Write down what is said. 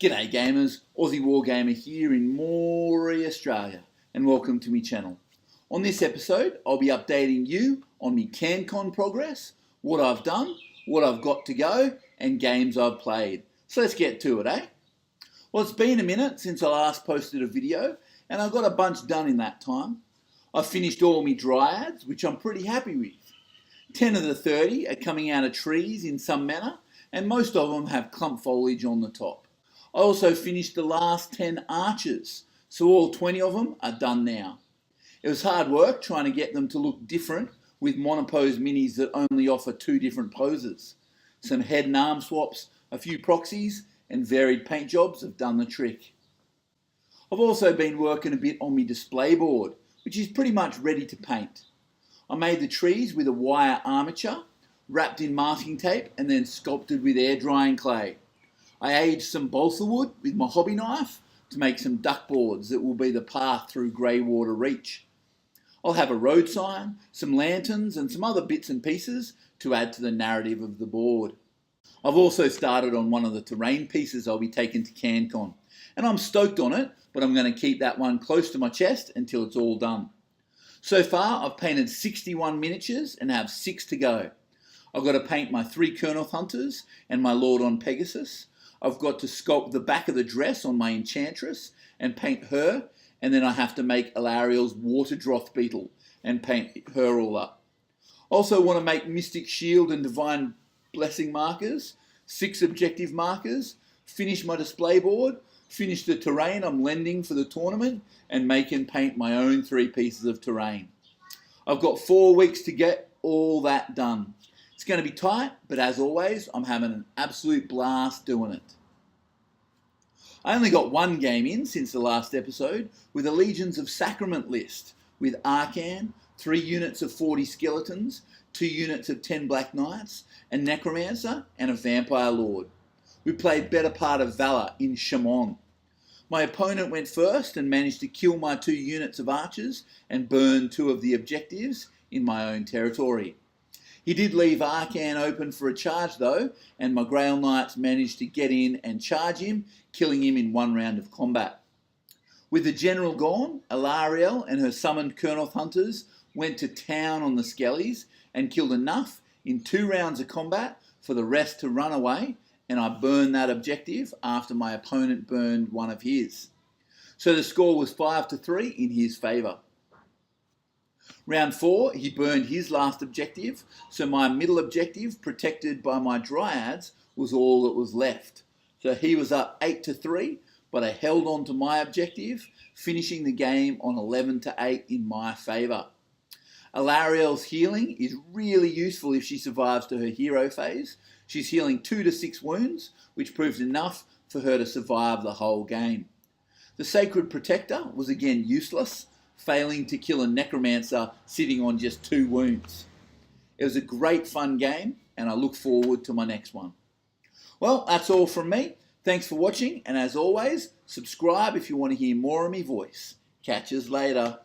G'day gamers, Aussie Wargamer here in Moree, Australia, and welcome to my channel. On this episode, I'll be updating you on my CanCon progress, what I've done, what I've got to go, and games I've played. So let's get to it, eh? Well, it's been a minute since I last posted a video, and I got a bunch done in that time. I've finished all my Dryads, which I'm pretty happy with. 10 of the 30 are coming out of trees in some manner, and most of them have clump foliage on the top. I also finished the last 10 archers, so all 20 of them are done now. It was hard work trying to get them to look different with monopose minis that only offer 2 different poses. Some head and arm swaps, a few proxies, and varied paint jobs have done the trick. I've also been working a bit on my display board, which is pretty much ready to paint. I made the trees with a wire armature, wrapped in masking tape, and then sculpted with air drying clay. I aged some balsa wood with my hobby knife to make some duck boards that will be the path through Greywater Reach. I'll have a road sign, some lanterns and some other bits and pieces to add to the narrative of the board. I've also started on one of the terrain pieces I'll be taking to CanCon, and I'm stoked on it, but I'm going to keep that one close to my chest until it's all done. So far I've painted 61 miniatures and have 6 to go. I've got to paint my 3 Kurnoth Hunters and my Lord on Pegasus. I've got to sculpt the back of the dress on my Enchantress and paint her, and then I have to make Alariel's Water Droth Beetle and paint her all up. Also want to make Mystic Shield and Divine Blessing markers, 6 objective markers, finish my display board, finish the terrain I'm lending for the tournament, and make and paint my own 3 pieces of terrain. I've got 4 weeks to get all that done. It's going to be tight, but as always, I'm having an absolute blast doing it. I only got 1 game in since the last episode with a Legions of Sacrament list with Arcan, 3 units of 40 skeletons, 2 units of 10 Black Knights, a Necromancer and a Vampire Lord. We played better part of Valor in Shamon. My opponent went first and managed to kill my 2 units of archers and burn 2 of the objectives in my own territory. He did leave Arcan open for a charge though, and my Grail Knights managed to get in and charge him, killing him in 1 round of combat. With the general gone, Alariel and her summoned Kurnoth Hunters went to town on the Skellies and killed enough in 2 rounds of combat for the rest to run away, and I burned that objective after my opponent burned one of his. So the score was 5-3 in his favour. Round 4, he burned his last objective, so my middle objective, protected by my Dryads, was all that was left. So he was up 8-3, but I held on to my objective, finishing the game on 11-8 in my favour. Alariel's healing is really useful if she survives to her hero phase. She's healing 2 to 6 wounds, which proves enough for her to survive the whole game. The Sacred Protector was again useless, failing to kill a Necromancer sitting on just 2 wounds. It was a great fun game, and I look forward to my next one. Well, that's all from me. Thanks for watching, and as always, subscribe if you want to hear more of me voice. Catch us later.